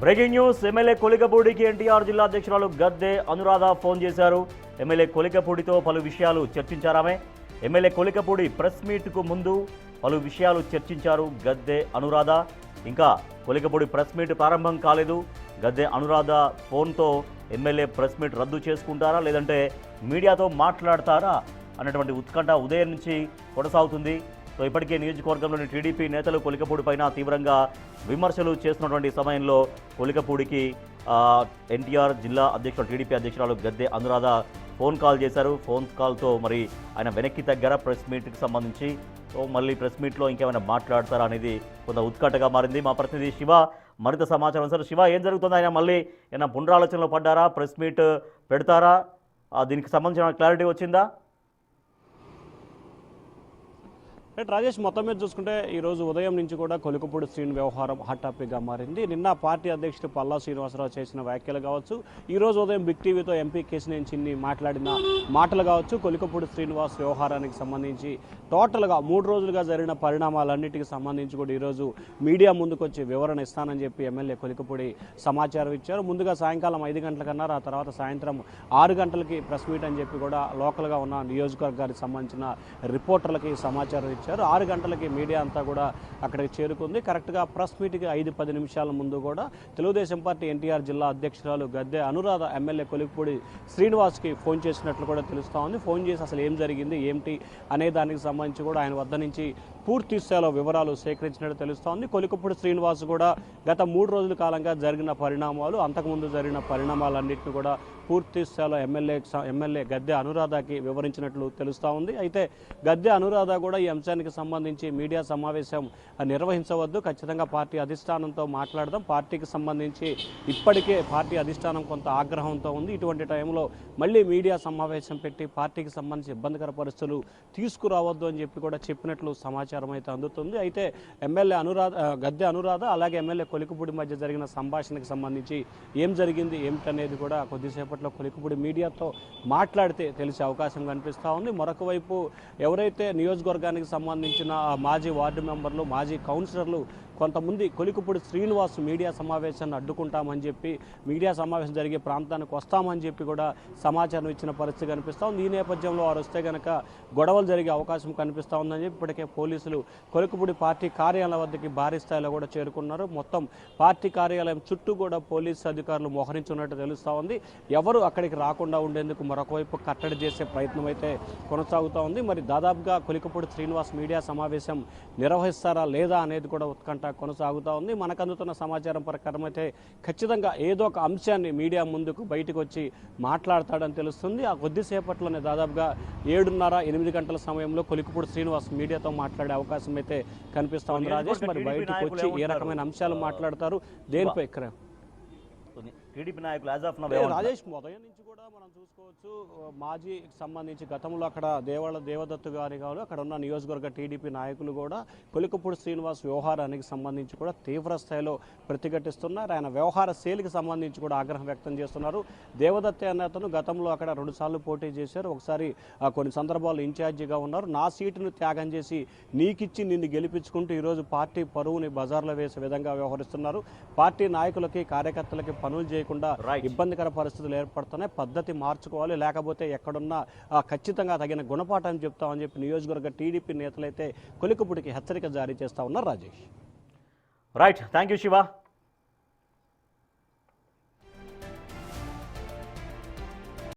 Breaking news. MLA కొలికపూడికి NTR జిల్లా అధ్యక్షురాలు గద్దె Anuradha phone చేశారు. ఎమ్మెల్యే కొలికపూడితో పలు విషయాలు చర్చించారామె. ఎమ్మెల్యే కొలికపూడి ప్రెస్ మీట్కు ముందు పలు విషయాలు చర్చించారు గద్దె అనురాధ. ఇంకా కొలికపూడి ప్రెస్ మీట్ ప్రారంభం కాలేదు. గద్దె అనురాధ ఫోన్తో ఎమ్మెల్యే ప్రెస్ మీట్ రద్దు చేసుకుంటారా లేదంటే మీడియాతో మాట్లాడతారా అన్నటువంటి ఉత్కంఠ ఉదయం నుంచి కొనసాగుతుంది. సో ఇప్పటికే నియోజకవర్గంలోని టీడీపీ నేతలు కొలికపూడి పైన తీవ్రంగా విమర్శలు చేస్తున్నటువంటి సమయంలో కొలికపూడికి ఎన్టీఆర్ జిల్లా అధ్యక్షుడు టీడీపీ అధ్యక్షురాలు గద్దె అనురాధ ఫోన్ కాల్ చేశారు. ఫోన్ కాల్తో మరి ఆయన వెనక్కి తగ్గర ప్రెస్ మీట్కి సంబంధించి. సో మళ్ళీ ప్రెస్ మీట్లో ఇంకేమైనా మాట్లాడతారా అనేది కొంత ఉత్కంఠగా మారింది. మా ప్రతినిధి శివ మరింత సమాచారం సార్. శివ, ఏం జరుగుతుంది? ఆయన మళ్ళీ ఏమైనా పునరాలోచనలో పడ్డారా? ప్రెస్ మీట్ పెడతారా? దీనికి సంబంధించిన క్లారిటీ వచ్చిందా? రాజేష్, మొత్తం మీద చూసుకుంటే ఈరోజు ఉదయం నుంచి కూడా కొలికపూడి శ్రీను వ్యవహారం హాట్ టాపిక్గా మారింది. నిన్న పార్టీ అధ్యక్షుడు పల్లా శ్రీనివాసరావు చేసిన వ్యాఖ్యలు కావచ్చు, ఈరోజు ఉదయం బిగ్ టీవీతో ఎంపీ కేశినేని చిన్ని మాట్లాడిన మాటలు కావచ్చు, కొలికపూడి శ్రీనివాస్ వ్యవహారానికి సంబంధించి టోటల్గా 3 రోజులుగా జరిగిన పరిణామాలన్నిటికీ సంబంధించి కూడా ఈరోజు మీడియా ముందుకు వచ్చి వివరణ ఇస్తానని చెప్పి ఎమ్మెల్యే కొలికపూడి సమాచారం ఇచ్చారు. ముందుగా సాయంకాలం 5 గంటలకన్నారు, ఆ తర్వాత సాయంత్రం 6 గంటలకి ప్రెస్ మీట్ అని చెప్పి కూడా లోకల్గా ఉన్న నియోజకవర్గానికి సంబంధించిన రిపోర్టర్లకి సమాచారం ఇచ్చారు. 6 గంటలకి మీడియా అంతా కూడా అక్కడికి చేరుకుంది. కరెక్ట్గా ప్రెస్ మీట్కి 5-10 నిమిషాల ముందు కూడా తెలుగుదేశం పార్టీ ఎన్టీఆర్ జిల్లా అధ్యక్షురాలు గద్దె అనురాధ ఎమ్మెల్యే కొలికపూడి శ్రీనివాస్కి ఫోన్ చేసినట్లు కూడా తెలుస్తూ ఉంది. ఫోన్ చేసి అసలు ఏం జరిగింది ఏమిటి అనే దానికి సంబంధించి కూడా ఆయన వద్ద నుంచి పూర్తి స్థాయిలో వివరాలు సేకరించినట్టు తెలుస్తోంది. కొలికపూడి శ్రీనివాస్ కూడా గత 3 రోజుల కాలంగా జరిగిన పరిణామాలు, అంతకుముందు జరిగిన పరిణామాలన్నింటినీ కూడా పూర్తి స్థాయిలో ఎమ్మెల్యే గద్దె అనురాధకి వివరించినట్లు తెలుస్తూ ఉంది. అయితే గద్దె అనురాధ కూడా ఈ అంశానికి సంబంధించి మీడియా సమావేశం నిర్వహించవద్దు, ఖచ్చితంగా పార్టీ అధిష్టానంతో మాట్లాడదాం, పార్టీకి సంబంధించి ఇప్పటికే పార్టీ అధిష్టానం కొంత ఆగ్రహంతో ఉంది, ఇటువంటి టైంలో మళ్ళీ మీడియా సమావేశం పెట్టి పార్టీకి సంబంధించి ఇబ్బందికర పరిస్థితులు తీసుకురావద్దు అని చెప్పి కూడా చెప్పినట్లు సమాచారం అయితే అందుతుంది. అయితే గద్దె అనురాధ అలాగే ఎమ్మెల్యే కొలికపూడి మధ్య జరిగిన సంభాషణకు సంబంధించి ఏం జరిగింది ఏమిటనేది కూడా కొద్దిసేపట్లో కొలికపూడి మీడియాతో మాట్లాడితే తెలిసే అవకాశం కనిపిస్తూ ఉంది. మరొక వైపు ఎవరైతే నియోజకవర్గానికి సంబంధించిన మాజీ వార్డు మెంబర్లు, మాజీ కౌన్సిలర్లు కొంతమంది కొలికపూడి శ్రీనివాస్ మీడియా సమావేశాన్ని అడ్డుకుంటామని చెప్పి, మీడియా సమావేశం జరిగే ప్రాంతానికి వస్తామని చెప్పి కూడా సమాచారం ఇచ్చిన పరిస్థితి కనిపిస్తూ ఉంది. ఈ నేపథ్యంలో వారు వస్తే కనుక గొడవలు జరిగే అవకాశం కనిపిస్తూ ఉందని చెప్పి ఇప్పటికే పోలీసులు కొలికపూడి పార్టీ కార్యాలయం వద్దకి భారీ స్థాయిలో కూడా చేరుకున్నారు. మొత్తం పార్టీ కార్యాలయం చుట్టూ కూడా పోలీసు అధికారులు మోహరించున్నట్టు తెలుస్తూ ఉంది. ఎవరు అక్కడికి రాకుండా ఉండేందుకు మరొక వైపు కట్టడి చేసే ప్రయత్నం అయితే కొనసాగుతూ ఉంది. మరి దాదాపుగా కొలికపూడి శ్రీనివాస్ మీడియా సమావేశం నిర్వహిస్తారా లేదా అనేది కూడా ఉత్కంఠ కొనసాగుతూ ఉంది. మనకు అందుతున్న సమాచారం ప్రకారం అయితే ఖచ్చితంగా ఏదో ఒక అంశాన్ని మీడియా ముందుకు బయటకు వచ్చి మాట్లాడతాడని తెలుస్తుంది. ఆ కొద్దిసేపట్లోనే దాదాపుగా 7:30-8 గంటల సమయంలో కొలికపూడి శ్రీనివాస్ మీడియాతో మాట్లాడే అవకాశం అయితే కనిపిస్తా ఉంది. రాజేష్, మరి బయటకు వచ్చి ఏ రకమైన అంశాలు మాట్లాడతారు, దేనిపై టీడీపీ నాయకులు రాజేష్ ఉదయం నుంచి కూడా మనం చూసుకోవచ్చు, మాజీకి సంబంధించి గతంలో అక్కడ దేవదత్తు గారి కావాలి, అక్కడ ఉన్న నియోజకవర్గ టీడీపీ నాయకులు కూడా కొలికపూడి శ్రీనివాస్ వ్యవహారానికి సంబంధించి కూడా తీవ్ర స్థాయిలో ప్రతిఘటిస్తున్నారు. ఆయన వ్యవహార శైలికి సంబంధించి కూడా ఆగ్రహం వ్యక్తం చేస్తున్నారు. దేవదత్తే అనే అతను గతంలో అక్కడ 2 సార్లు పోటీ చేశారు, ఒకసారి కొన్ని సందర్భాల్లో ఇన్ఛార్జిగా ఉన్నారు. నా సీటును త్యాగం చేసి నీకిచ్చి నిన్ను గెలిపించుకుంటూ ఈరోజు పార్టీ పరువుని బజార్లో వేసే విధంగా వ్యవహరిస్తున్నారు. పార్టీ నాయకులకి కార్యకర్తలకి పనులు చేయకుండా ఇబ్బందికర పరిస్థితులు ఏర్పడుతున్నాయి, పద్ధతి మార్చుకోవాలి, లేకపోతే ఎక్కడున్నా ఖచ్చితంగా తగిన గుణపాఠం చెప్తామని చెప్పి నియోజకవర్గ టీడీపీ నేతలైతే కొలికపూడికి హెచ్చరిక జారీ చేస్తా ఉన్నారు. Rajesh, right, thank you Shiva.